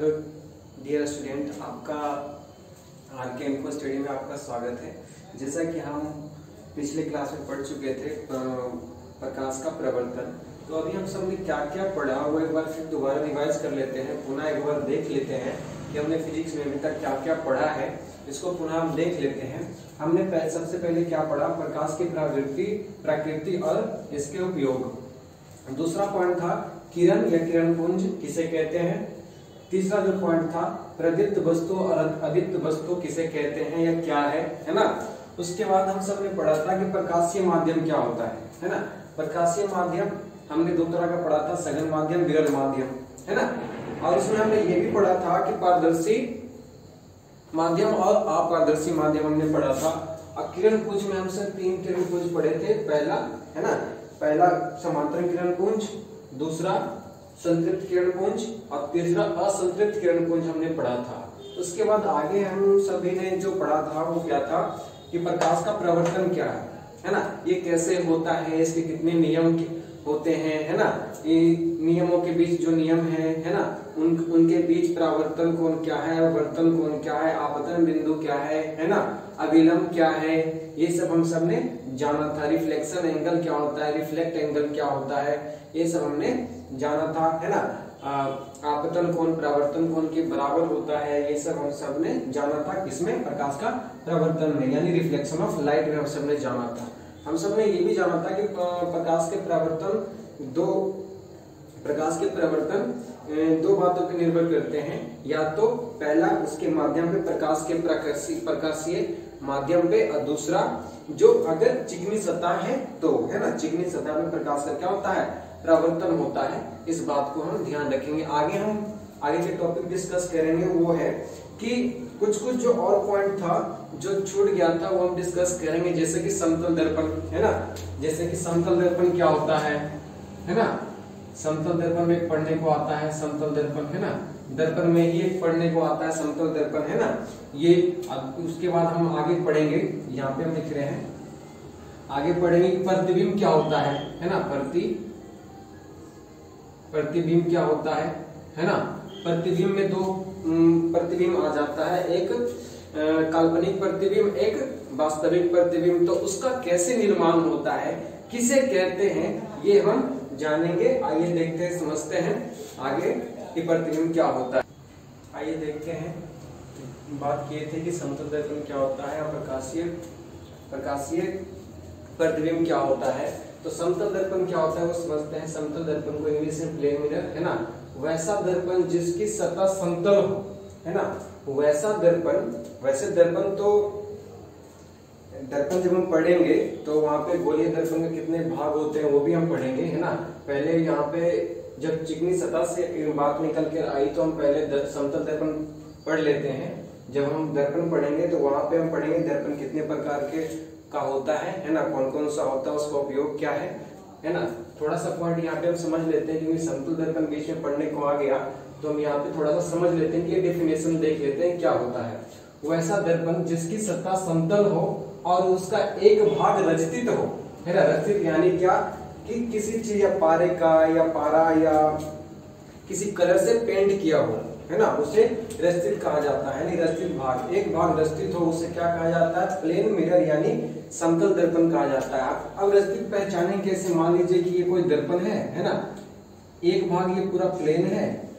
Hello dear student, आपका R K info study में आपका स्वागत है। जैसा कि हम पिछले क्लास में पढ़ चुके थे प्रकाश का प्रवर्तन, तो अभी हम सब ने क्या क्या पढ़ा वो एक बार फिर दोबारा रिवाइज कर लेते हैं, पुनः एक बार देख लेते हैं कि हमने फिजिक्स में अभी तक क्या क्या पढ़ा है। इसको पुनः हम देख लेते हैं। हमने सबसे पहले क्या पढ़ा, प्रकाश की प्रकृति और इसके उपयोग। दूसरा पॉइंट था किरण या किरण पुंज किसे कहते हैं। तीसरा जो पॉइंट था प्रदीप्त वस्तु और अदीप्त वस्तु किसे कहते हैं या क्या है ना। उसके बाद हम सब ने पढ़ा था कि प्रकाशीय माध्यम क्या होता है ना। प्रकाशीय माध्यम हमने दो तरह का पढ़ा था, सघन माध्यम, विरल माध्यम, है ना। और उसमें हमने ये भी पढ़ा था कि पारदर्शी माध्यम और अपारदर्शी माध्यम हमने पढ़ा था। और किरण पुंज में हमसे 3 किरण पुंज पढ़े थे। पहला है ना, पहला समांतर किरण पुंज, दूसरा संतृप्त किरण पुंज और तीसरा असंतृप्त किरण पुंज हमने पढ़ा था। उसके बाद आगे हम सभी ने जो पढ़ा था वो क्या था कि प्रकाश का प्रवर्तन क्या है ना। ये कैसे होता है, इसके कितने नियम होते हैं, है ना। ये नियमों के बीच जो नियम है ना, उनके बीच परावर्तन कोण क्या है, वर्तन कोण क्या है, आपतन बिंदु क्या है ना, अभिलंब क्या है, ये सब हम सब ने जाना था। रिफ्लेक्शन एंगल क्या होता है, रिफ्लेक्ट एंगल क्या होता है, ये सब हमने जाना था, है ना। आपतन कोण परावर्तन कोण के बराबर होता है, ये सब हम सब ने जाना था। किसमें, प्रकाश का प्रवर्तन में, यानी रिफ्लेक्शन ऑफ लाइट में हम सब ने जाना था। हम सब ने ये भी जाना था कि प्रकाश के प्रवर्तन दो बातों पर निर्भर करते हैं। या तो पहला उसके माध्यम पे, प्रकाश के प्रकाशीय माध्यम पे, और दूसरा जो अगर चिकनी सतह है तो, है ना, चिकनी सतह पे प्रकाश का क्या होता है, प्रवर्तन होता है। इस बात को हम ध्यान रखेंगे। आगे के टॉपिक डिस्कस करेंगे वो है कि कुछ जो और पॉइंट था जो छूट गया था वो हम डिस्कस करेंगे। जैसे कि समतल दर्पण, है ना। जैसे कि समतल दर्पण क्या होता है ना। समतल दर्पण में पढ़ने को आता है समतल दर्पण, है ना। दर्पण में ही एक पढ़ने को आता है समतल दर्पण, है ना। ये उसके बाद हम आगे पढ़ेंगे, यहाँ पे हम लिख रहे हैं, आगे पढ़ेंगे प्रतिबिंब क्या होता है ना। प्रतिबिंब क्या होता है ना। प्रतिबिंब में 2 प्रतिबिंब आ जाता है, एक काल्पनिक प्रतिबिंब, एक वास्तविक प्रतिबिंब। तो उसका कैसे निर्माण होता है, किसे कहते हैं, ये हम जानेंगे। आइए देखते हैं, समझते हैं आगे कि प्रतिबिंब क्या होता है। आइए देखते हैं, बात किए थे कि समतल दर्पण क्या होता है और प्रकाशीय प्रतिबिंब क्या होता है। तो समतल दर्पण क्या होता है वो समझते हैं। समतल दर्पण को इंग्लिश में प्लेन मिरर, है ना। वैसा दर्पण जिसकी सतह समतल हो, है ना, वैसा दर्पण। वैसे दर्पण जब हम पढ़ेंगे तो वहां पे गोलीय दर्पण के कितने भाग होते हैं वो भी हम पढ़ेंगे, है ना। पहले यहाँ पे जब चिकनी सतह से बात निकल कर आई तो हम पहले समतल दर्पण पढ़ लेते हैं। जब हम दर्पण पढ़ेंगे तो वहां पे हम पढ़ेंगे दर्पण कितने प्रकार के का होता है ना, कौन कौन सा होता है, उसका उपयोग क्या है ना। थोड़ा सा पॉइंट यहाँ पे हम समझ लेते हैं, क्योंकि समतल दर्पण बीच में पढ़ने को आ गया तो हम यहाँ पे थोड़ा सा समझ लेते हैं कि डेफिनेशन देख लेते हैं क्या होता है। वैसा दर्पण जिसकी सतह समतल हो और उसका एक भाग रचित हो, है ना। रचित यानी क्या कि किसी चीज या पारे का या पारा या किसी कलर से पेंट किया हो, है ना, उसे रचित कहा जाता है। यानी रचित भाग, एक भाग रचित हो उसे क्या कहा जाता है, प्लेन मिरर यानी समतल दर्पण कहा जाता है। अब रचित पहचाने कैसे, मान लीजिए कि ये कोई दर्पण है ना, एक भाग ये पूरा प्लेन है,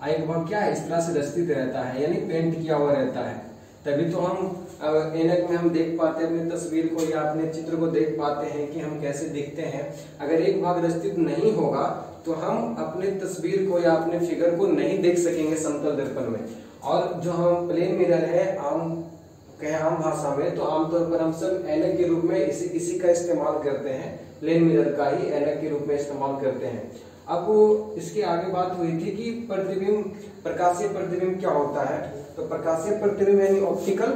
एक भाग क्या है, इस तरह से रचित रहता है, यानी पेंट किया हुआ रहता है। तभी तो हम ऐनक में हम देख पाते हैं अपनी तस्वीर को या अपने चित्र को देख पाते हैं कि हम कैसे दिखते हैं। अगर एक भाग रचित नहीं होगा तो हम अपने तस्वीर को या अपने फिगर को नहीं देख सकेंगे समतल दर्पण में। और जो हम प्लेन मिरर है, आम भाषा में तो आमतौर पर हम सब ऐनक के रूप में इसी का इस्तेमाल करते हैं। प्लेन मिरर का ही ऐनक के रूप में इस्तेमाल करते हैं। अब इसके आगे बात हुई थी कि प्रतिबिंब, प्रकाशीय प्रतिबिंब क्या होता है। तो प्रकाशीय प्रतिबिंब यानी ऑप्टिकल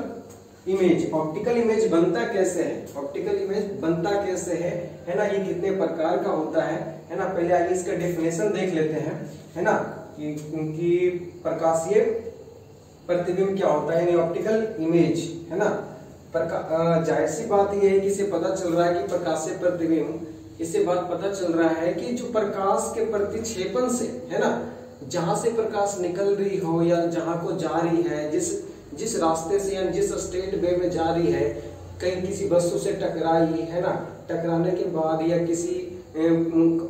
इमेज बनता कैसे है, ऑप्टिकल इमेज बनता कैसे है ना। ये कितने प्रकार का होता है ना। पहले आगे इसका डेफिनेशन देख लेते हैं, है ना, कि प्रकाशीय प्रतिबिंब क्या होता है, यानी ऑप्टिकल इमेज, है ना। जाहिर सी बात यह है कि इसे पता चल रहा है कि प्रकाशीय प्रतिबिंब, इससे बात पता चल रहा है कि जो प्रकाश के प्रतिक्षेपण से, है ना, जहां से प्रकाश निकल रही हो या जहां को जा रही है, जिस रास्ते से या जिस स्ट्रेट वे में जा रही है, कहीं किसी वस्तु से टकराई है ना, टकराने के बाद या किसी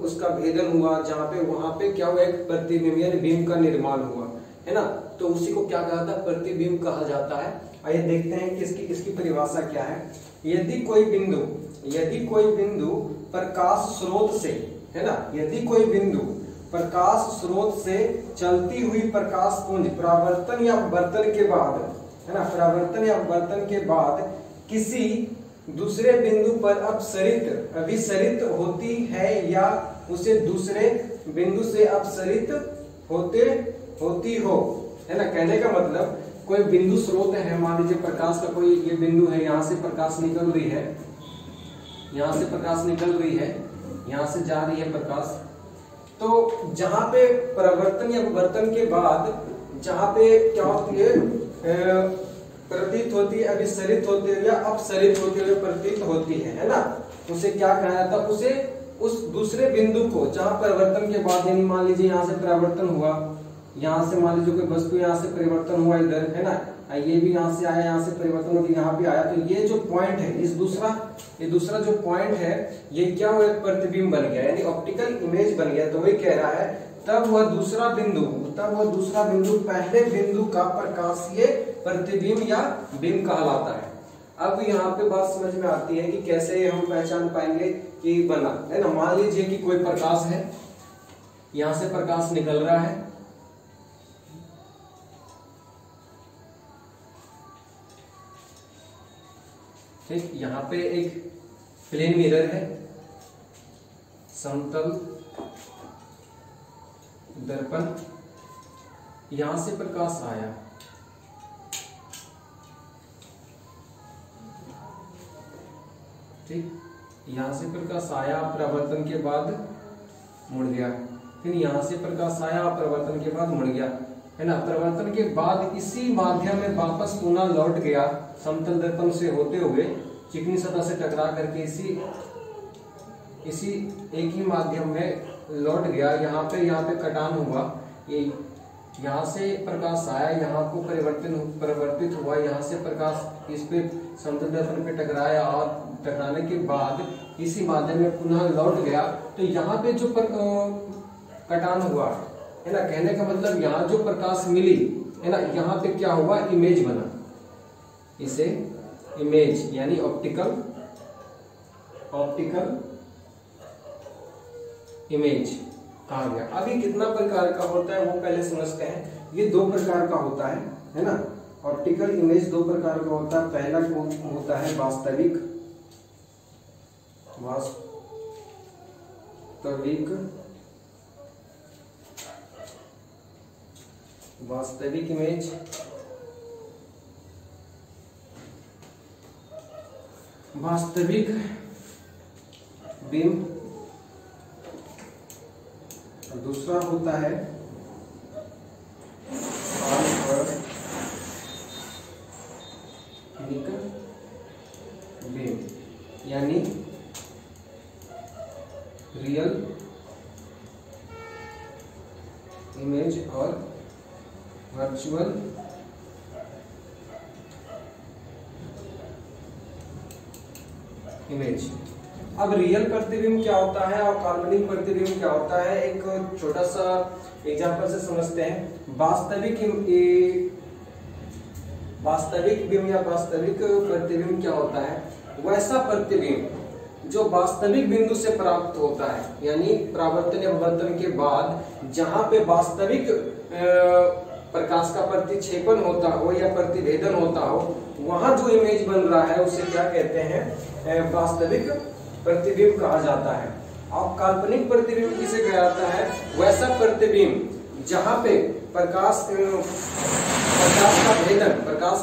उसका भेदन हुआ जहाँ पे, वहां पे क्या हुआ, एक प्रतिबिंब यानी बिंब का निर्माण हुआ है ना, तो उसी को क्या कहा जाता है, प्रतिबिंब कहा जाता है। आइए देखते हैं कि इसकी परिभाषा क्या है। यदि कोई बिंदु प्रकाश स्रोत से, है ना, यदि कोई बिंदु प्रकाश स्रोत से चलती हुई प्रकाश पुंज परावर्तन या अपवर्तन के बाद, है ना, परावर्तन या अपवर्तन के बाद किसी दूसरे बिंदु पर अभिसरित होती है या उसे दूसरे बिंदु से अपसरित होती हो, है ना। कहने का मतलब कोई बिंदु स्रोत है, मान लीजिए प्रकाश का कोई ये बिंदु है, यहाँ से प्रकाश निकल रही है, यहाँ से प्रकाश निकल रही है, यहाँ से जा रही है प्रकाश, तो जहां पे परावर्तन या अपवर्तन के बाद जहां पे क्या होती है, प्रतीत होती है, अभिसरित होती है या अपसरित होती है, प्रतीत होती है ना, उसे क्या कहा जाता है, उसे उस दूसरे बिंदु को जहां परिवर्तन के बाद, यानी मान लीजिए यहाँ से परिवर्तन हुआ, यहाँ से मान लीजिए कोई वस्तु यहाँ से परिवर्तन हुआ इधर, है ना, ये भी यहाँ से आया, यहाँ से परिवर्तन होकर यहाँ पे आया, तो ये जो पॉइंट है, ये दूसरा जो पॉइंट है, ये क्या हुआ, प्रतिबिंब बन गया, यानी ऑप्टिकल इमेज बन गया। तो वही कह रहा है तब वह दूसरा बिंदु पहले बिंदु का प्रकाशीय प्रतिबिंब या बिंब कहलाता है। अब यहाँ पे बात समझ में आती है कि कैसे हम पहचान पाएंगे कि बना, है ना। मान लीजिए कि कोई प्रकाश है, यहाँ से प्रकाश निकल रहा है, ठीक, यहाँ पे एक प्लेन मिरर है, समतल दर्पण, यहां से प्रकाश आया, ठीक, यहां से प्रकाश आया, परावर्तन के बाद मुड़ गया, फिर यहां से प्रकाश आया, परावर्तन के बाद मुड़ गया, है ना। परावर्तन के बाद इसी माध्यम में वापस पुनः लौट गया, समतल दर्पण से होते हुए चिकनी सतह से टकरा करके इसी एक ही माध्यम में लौट गया। यहाँ पे कटान हुआ, ये यहाँ से प्रकाश आया, यहाँ को परिवर्तित हुआ, यहाँ से प्रकाश इस पे समतल दर्पण पे टकराया और टकराने के बाद इसी माध्यम में पुनः लौट गया। तो यहाँ पे जो कटान हुआ, है ना, कहने का मतलब यहाँ जो प्रकाश मिली, है ना, यहाँ पे क्या हुआ, इमेज बना, इसे इमेज यानी ऑप्टिकल इमेज कहा गया। अभी कितना प्रकार का होता है वो पहले समझते हैं। ये 2 प्रकार का होता है ना, ऑप्टिकल इमेज 2 प्रकार का होता है। पहला होता है वास्तविक इमेज, वास्तविक बिंब, और दूसरा होता है बिंब यानी रियल इमेज और वर्चुअल इमेज। अब रियल प्रतिबिंब क्या होता है और काल्पनिक प्रतिबिंब क्या होता है, एक छोटा सा एग्जांपल से समझते हैं। वास्तविक बिंब या वास्तविक प्रतिबिंब क्या होता है, वैसा प्रतिबिंब जो वास्तविक बिंदु से प्राप्त होता है, यानी परावर्तन या अपवर्तन के बाद जहां पे वास्तविक प्रकाश का प्रतिक्षेपण होता हो या प्रतिभेदन होता हो, वहां जो इमेज बन रहा है उसे क्या कहते हैं, वास्तविक प्रतिबिंब कहा जाता है। अब काल्पनिक प्रतिबिंब किसे कहा जाता है, वैसा प्रतिबिंब जहां पे प्रकाश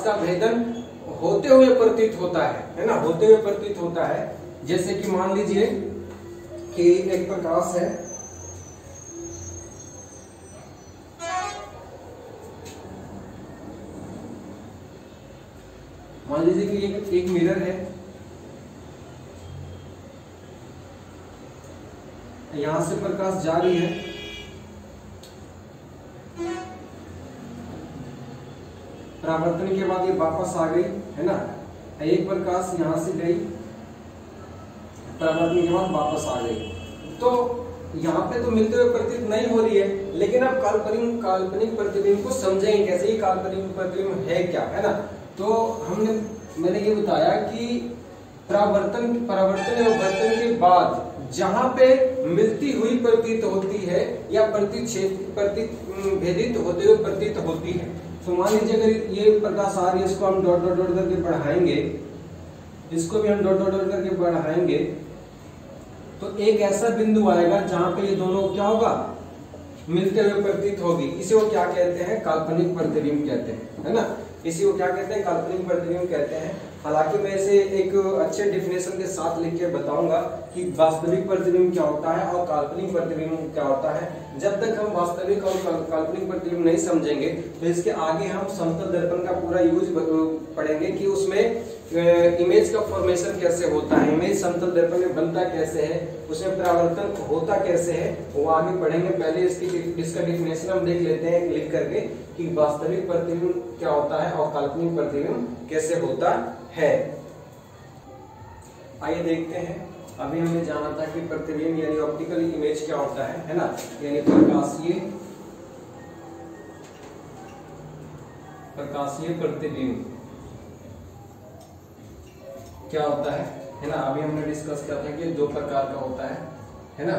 का भेदन होते हुए प्रतीत होता है ना, होते हुए प्रतीत होता है। जैसे कि मान लीजिए कि एक प्रकाश है, मान लीजिए कि एक मिरर है, यहां से प्रकाश जा रही है, परावर्तन के बाद ये वापस आ गई, है ना, एक प्रकाश यहां से गई, परावर्तन के बाद वापस आ गई। तो यहाँ पे तो मिलते हुए प्रतीत नहीं हो रही है, लेकिन अब काल्पनिक प्रतिबिंब को समझेंगे कैसे, ये काल्पनिक प्रतिबिंब है क्या, है ना। तो मैंने ये बताया कि परावर्तन एवं वर्तन के बाद जहां पे मिलती हुई प्रतीत होती है या भेदित होते हुए प्रतीत होती है, तो मान लीजिए अगर ये प्रकाश आ रही है, इसको हम डॉट डॉट डॉट करके बढ़ाएंगे, इसको भी हम डॉट डॉट डॉट करके बढ़ाएंगे, तो एक ऐसा बिंदु आएगा जहां पे ये दोनों क्या होगा, मिलते हुए प्रतीत होगी। इसे वो क्या कहते हैं, काल्पनिक प्रतिबिंब कहते हैं, है ना। इसी को क्या कहते हैं, काल्पनिक प्रतिबिंब कहते हैं। हालांकि मैं इसे एक अच्छे डिफिनेशन के साथ लिख के बताऊंगा कि वास्तविक प्रतिबिंब क्या होता है और काल्पनिक प्रतिबिंब क्या होता है। जब तक हम वास्तविक और काल्पनिक प्रतिबिंब नहीं समझेंगे तो इसके आगे हम समतल दर्पण का पूरा यूज पढ़ेंगे कि उसमें इमेज का फॉर्मेशन कैसे होता है, इमेज समतल दर्पण में बनता कैसे है, उसमें परावर्तन होता कैसे है, वो आगे पढ़ेंगे। पहले इसका डिफिनेशन हम देख लेते हैं लिख करके कि वास्तविक प्रतिबिंब क्या होता है और काल्पनिक प्रतिबिंब कैसे होता है। आइए देखते हैं। अभी हमने जाना था कि प्रतिबिंब यानी ऑप्टिकल इमेज क्या होता है ना, यानी प्रकाशीय प्रतिबिंब क्या होता है ना। अभी हमने डिस्कस किया था कि दो प्रकार का होता है ना।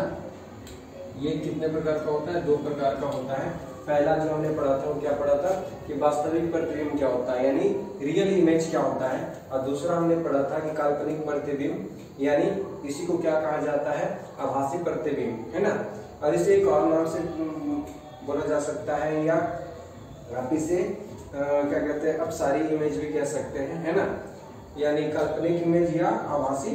ये कितने प्रकार का होता है, दो प्रकार का होता है। पहला जो हमने पढ़ा था वो क्या पढ़ा था कि वास्तविक प्रतिबिंब क्या होता है यानी रियल इमेज क्या होता है, और दूसरा हमने पढ़ा था कि काल्पनिक प्रतिबिंब यानी इसी को क्या कहा जाता है, आभासी प्रतिबिंब, है ना। और इसे एक और नाम से बोला जा सकता है, या आप इसे क्या कहते हैं, अपसारी इमेज भी कह सकते हैं, है ना, यानी काल्पनिक इमेज या आभासी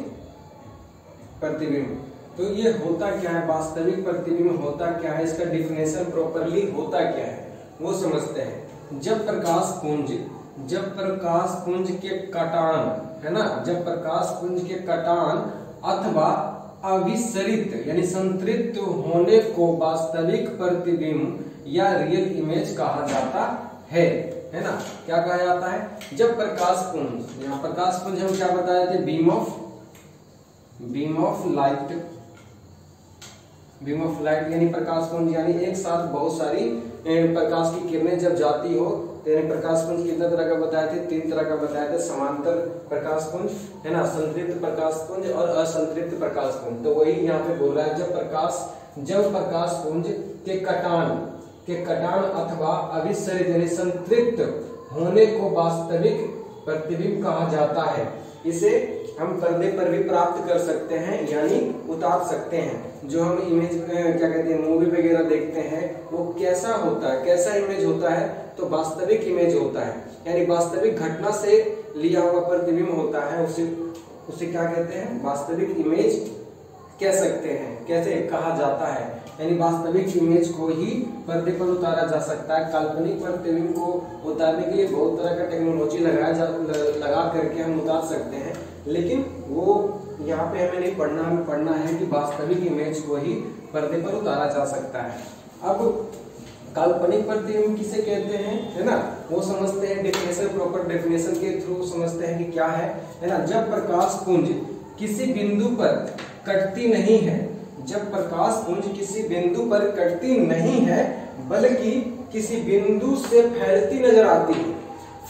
प्रतिबिंब। तो ये होता क्या है, वास्तविक प्रतिबिंब होता क्या है, इसका डिफिनेशन प्रॉपरली होता क्या है वो समझते हैं। जब प्रकाश पुंज के कटान, है ना, जब प्रकाश पुंज के कटान अथवा अभिसरित यानी संतृप्त होने को वास्तविक प्रतिबिंब या रियल इमेज कहा जाता है ना। क्या कहा जाता है, जब प्रकाश पुंज, यहाँ प्रकाश पुंज हम क्या बताए थे, बीम ऑफ लाइट यानी प्रकाश पुंज, यानी एक साथ बहुत सारी प्रकाश की किरणें जब जाती हो, यानी प्रकाश पुंज कितने तरह का बताए थे, 3 तरह का बताए थे, समांतर प्रकाश पुंज, है ना, संतृप्त प्रकाश पुंज और असंतृप्त प्रकाश पुंज। तो वही यहाँ पे बोल रहा है, जब प्रकाश पुंज के कटान अथवा अभिसरित यानी संतृप्त होने को वास्तविक प्रतिबिंब कहा जाता है। इसे हम पर्दे पर भी प्राप्त कर सकते हैं यानी उतार सकते हैं। जो हम इमेज क्या कहते हैं, मूवी वगैरह देखते हैं, वो कैसा होता है, कैसा इमेज होता है, तो वास्तविक इमेज होता है, यानी वास्तविक घटना से लिया हुआ प्रतिबिंब होता है, उसे क्या कहते हैं, वास्तविक इमेज कह सकते हैं। कैसे कहा जाता है, यानी वास्तविक इमेज को ही पर्दे पर उतारा जा सकता है। काल्पनिक प्रतिबिंब को उतारने के लिए बहुत तरह का टेक्नोलॉजी लगा करके हम उतार सकते हैं, लेकिन वो यहाँ पे हमें नहीं पढ़ना, हमें पढ़ना है कि वास्तविक इमेज को ही पर्दे पर उतारा जा सकता है। अब काल्पनिक प्रतिबिंब किसे कहते हैं, है ना, वो समझते हैं डेफिनेशन, प्रॉपर डेफिनेशन के थ्रू समझते हैं कि क्या है ना। जब प्रकाश पुंज किसी बिंदु पर कटती नहीं है, जब प्रकाश पुंज किसी बिंदु पर कटती नहीं है बल्कि किसी बिंदु से फैलती नजर आती है,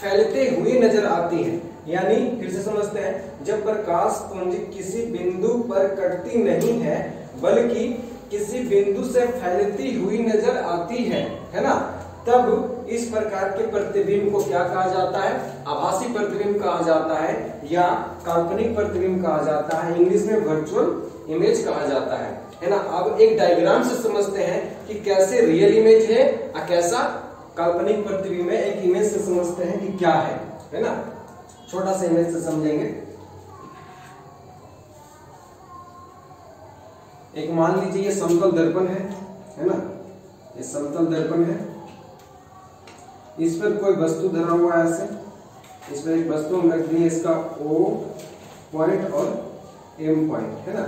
फैलते हुए नजर आती है, यानी फिर से समझते हैं, जब प्रकाश पुंज किसी बिंदु पर कटती नहीं है बल्कि किसी बिंदु से फैलती हुई नजर आती है ना, तब इस प्रकार के प्रतिबिंब को क्या कहा जाता है, आभासी प्रतिबिंब कहा जाता है या काल्पनिक प्रतिबिंब कहा जाता है, इंग्लिश में वर्चुअल इमेज कहा जाता है ना। अब एक डायग्राम से समझते हैं कि कैसे रियल इमेज है और कैसा काल्पनिक प्रतिबिंब है। एक इमेज से समझते हैं कि क्या है ना, छोटा सा इमेज से समझेंगे। एक मान लीजिए ये समतल दर्पण है ना, ये समतल दर्पण है, इस पर कोई वस्तु धरा हुआ है, ऐसे इस पर एक वस्तु हम रख दी, इसका O पॉइंट और M पॉइंट, है ना।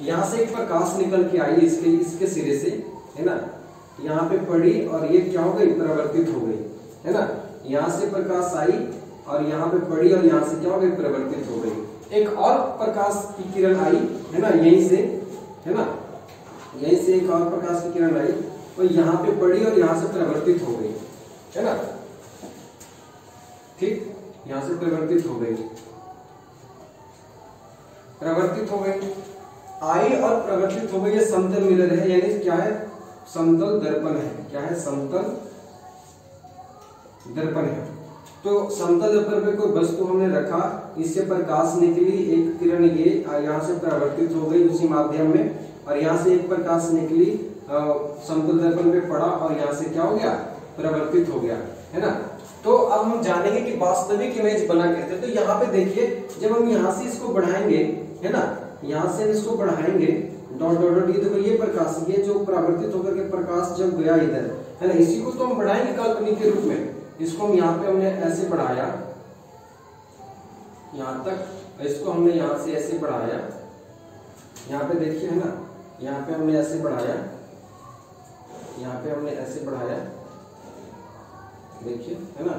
यहां से एक प्रकाश निकल के आई इसके सिरे से, है ना, यहाँ पे पड़ी और ये क्या हो गई, परावर्तित हो गई, है ना। यहाँ से प्रकाश आई और यहाँ पे पड़ी और यहाँ से क्या हो गई, परिवर्तित हो गई। एक और प्रकाश की किरण आई, है ना, यहीं से, है ना, यहीं से एक और प्रकाश की किरण आई और यहाँ पे पड़ी और यहाँ से परिवर्तित हो गई, है ना, ठीक, यहाँ से परिवर्तित हो गई, परिवर्तित हो गई, आई और परिवर्तित हो गई। ये समतल मिरर है, यानी क्या है, समतल दर्पण है। क्या है, समतल दर्पण है। तो समतल दर्पण पे कोई वस्तु हमने रखा, इससे प्रकाश निकली, एक किरण ये यहाँ से परिवर्तित हो गई उसी माध्यम में, और यहाँ से एक प्रकाश निकली समतल दर्पण पे पड़ा और यहाँ से क्या हो गया, परिवर्तित हो गया, है ना। तो अब हम जानेंगे कि वास्तविक इमेज बना कैसे। तो यहाँ पे देखिए, जब हम यहाँ से इसको बढ़ाएंगे, है ना, यहाँ से इसको बढ़ाएंगे, डॉट डॉट डॉट, ये देखो ये प्रकाश, ये जो परावर्तित होकर के प्रकाश जब गया इधर, है ना, इसी को तो हम बढ़ाएंगे काल्पनिक के रूप में। इसको हम यहाँ पे हमने ऐसे बढ़ाया यहाँ तक, इसको हमने यहाँ से ऐसे बढ़ाया, यहाँ पे देखिए, है ना, यहाँ पे हमने ऐसे बढ़ाया, यहाँ पे हमने ऐसे बढ़ाया, देखिए, है ना,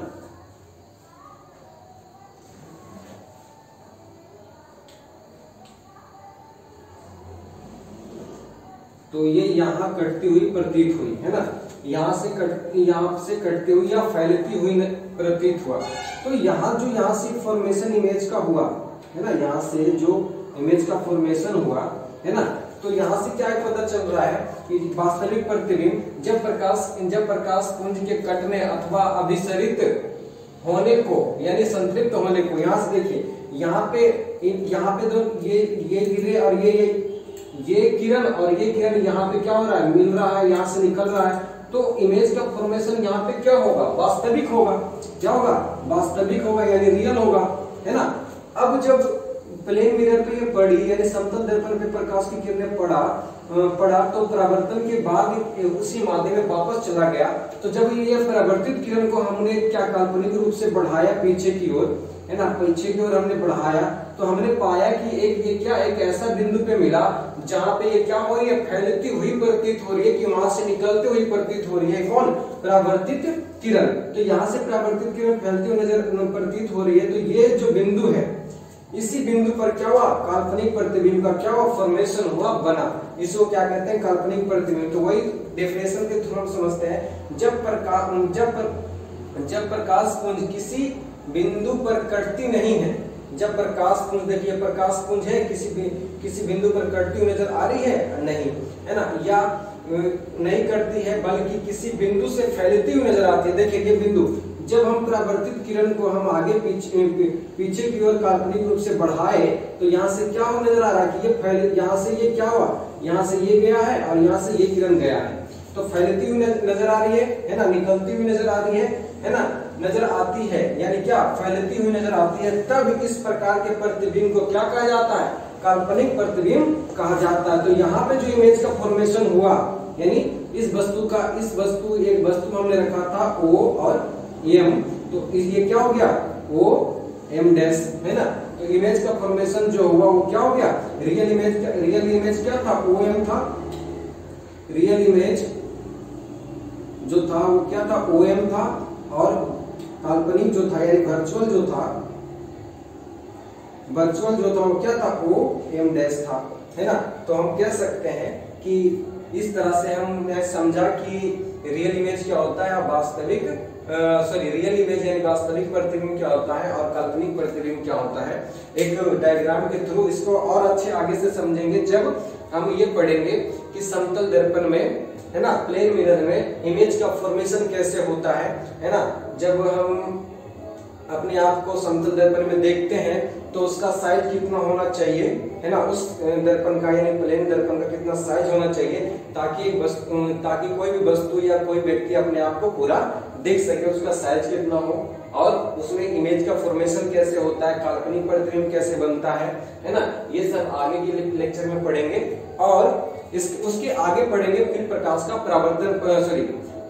तो ये यहाँ कटती हुई प्रतीत हुई, है ना, यहाँ से कटती हुई या फैलती हुई प्रतीत हुआ। तो यहाँ जो यहाँ से फॉर्मेशन इमेज का हुआ, है ना, यहाँ से जो इमेज का फॉर्मेशन हुआ, है ना, तो यहाँ से क्या पता चल रहा है कि वास्तविक प्रतिबिंब जब प्रकाश पुंज के कटने अथवा अभिसरित होने को, यानी संतृप्त होने को, यहाँ से देखिए, यहाँ पे दो ये गिरे और ये किरण और ये किरण यहाँ पे क्या हो रहा है, मिल रहा है, यहाँ से निकल रहा है। तो इमेज का फॉर्मेशन यहाँ पे क्या होगा, वास्तविक होगा। क्या होगा, वास्तविक होगा, यानी रियल होगा, है ना। अब जब प्लेन मिरर पे ये पड़ी, यानी समतल दर्पण पे प्रकाश की किरणें पड़ा तो परावर्तन के बाद उसी माध्यम में वापस चला गया। तो जब ये परावर्तित किरण को हमने क्या काल्पनिक रूप से बढ़ाया पीछे की ओर, है ना, पीछे की ओर हमने बढ़ाया, तो हमने पाया कि एक ऐसा बिंदु पे मिला जहां पे ये क्या हो रही है, फैलती हुई प्रतीत हो रही है, कि वहां से निकलती हुई प्रतीत हो रही है। कौन, परावर्तित किरण। तो यहाँ से परावर्तित किरण फैलती हुई नजर प्रतीत हो रही है। तो ये जो बिंदु है, इसी बिंदु पर क्या हुआ, काल्पनिक प्रतिबिंब का क्या हुआ, फॉर्मेशन हुआ, बना। इसको क्या कहते हैं, काल्पनिक प्रतिबिंब। तो वही डेफिनेशन के थ्रू हम समझते हैं, जब प्रकाश पुंज किसी बिंदु पर कटती नहीं है, जब प्रकाश पुंज, देखिए प्रकाश पुंज है, किसी बिंदु पर कटती हुई नजर आ रही है, नहीं, है ना, या नहीं कटती है, बल्कि किसी बिंदु से फैलती हुई नजर आती है। देखिए ये बिंदु, जब हम परावर्तित किरण को हम आगे पीछे की ओर काल्पनिक रूप से बढ़ाए, तो यहाँ से क्या हो नजर आ रहा है कि ये फैले, यहाँ से ये क्या हुआ, यहाँ से ये गया है और यहाँ से ये किरण गया है। तो फैलती हुई नजर आ रही है ना, निकलती हुई नजर आ रही है ना, नजर आती है, यानी क्या, फैलती हुई नजर आती है। तब इस प्रकार के प्रतिबिंब को क्या कहा जाता है, काल्पनिक प्रतिबिंब कहा जाता है। तो यहाँ पे जो इमेज का फॉर्मेशन हुआ, यानी एक वस्तु हमने रखा था O और M, तो ये क्या हो गया, O M डैश, है ना। तो इमेज का फॉर्मेशन जो हुआ वो क्या हो गया, रियल इमेज क्या था, OM था। रियल इमेज जो था वो क्या था, OM था, और काल्पनिक जो था, यानी वर्चुअल जो था वो क्या था, OM डैश था, है ना। तो हम कह सकते हैं कि इस तरह से हमने समझा कि रियल इमेज क्या होता है, वास्तविक रियल इमेज यानी वास्तविक प्रतिबिंब क्या होता है और काल्पनिक प्रतिबिंब क्या होता है। एक डायग्राम के थ्रू इसको और अच्छे आगे से समझेंगे जब हम ये पढ़ेंगे कि समतल दर्पण में, है ना, प्लेन मिरर में इमेज का फॉर्मेशन कैसे होता है ना। जब हम अपने आप को समतल दर्पण में देखते हैं तो उसका साइज कितना होना चाहिए, है ना, उस दर्पण का यानी प्लेन दर्पण का कितना साइज होना चाहिए, ताकि कोई भी वस्तु या कोई व्यक्ति अपने आप को पूरा देख सके, उसका साइज कितना हो, और उसमें इमेज का फॉर्मेशन कैसे होता है, काल्पनिक प्रतिबिंब कैसे बनता है ना। ये सब आगे के लेक्चर में पढ़ेंगे, और उसके आगे पढ़ेंगे फिर प्रकाश का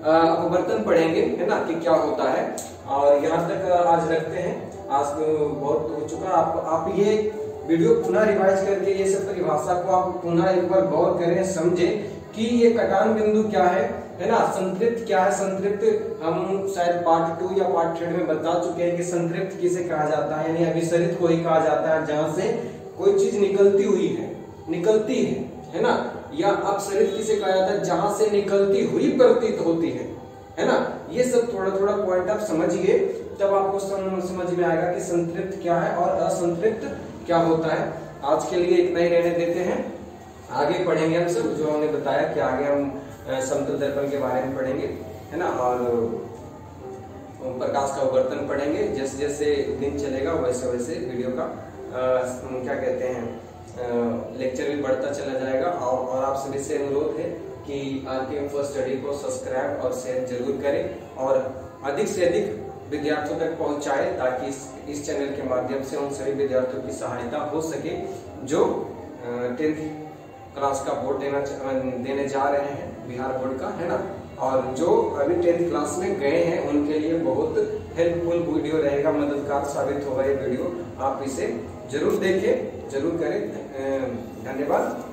अपवर्तन पढ़ेंगे, है ना, कि क्या होता है। और यहाँ तक आज रखते हैं, आज बहुत हो चुका। आप ये वीडियो पुनः रिवाइज करके ये सब परिभाषा को आप पुनः एक बार गौर करें, समझें कि ये कटान बिंदु क्या है, है ना। संतृप्त क्या है? संतृप्त हम शायद पार्ट 2 या पार्ट 3 में बता चुके हैं कि संतृप्त किसे कहा जाता है, यानी अभिसरित को ही कहा जाता है जहां से कोई चीज निकलती हुई है ना। या अपसरित किसे कहा जाता है? जहां से निकलती हुई प्रतीत होती है ना। ये सब थोड़ा थोड़ा पॉइंट आप समझिए, तब आपको समझ में आएगा कि संतृप्त क्या है और असंतृप्त क्या होता है। आज के लिए इतना ही रहने देते हैं, आगे पढ़ेंगे हम सब जो हमने बताया कि आगे हम समतल दर्पण के बारे में पढ़ेंगे, है ना, और प्रकाश का अपवर्तन पढ़ेंगे। जैसे जैसे दिन चलेगा वैसे वैसे वीडियो का क्या कहते हैं लेक्चर भी बढ़ता चला जाएगा। और आप सभी से अनुरोध है कि RKM फर्स्ट स्टडी को सब्सक्राइब और शेयर जरूर करें और अधिक से अधिक विद्यार्थियों तक पहुंचाए, ताकि इस चैनल के माध्यम से उन सभी विद्यार्थियों की सहायता हो सके जो 10th क्लास का बोर्ड देने जा रहे हैं, बिहार बोर्ड का, है ना। और जो अभी 10th क्लास में गए हैं उनके लिए बहुत हेल्पफुल वीडियो रहेगा, मददगार साबित होगा ये वीडियो। आप इसे जरूर देखें, जरूर करें। धन्यवाद।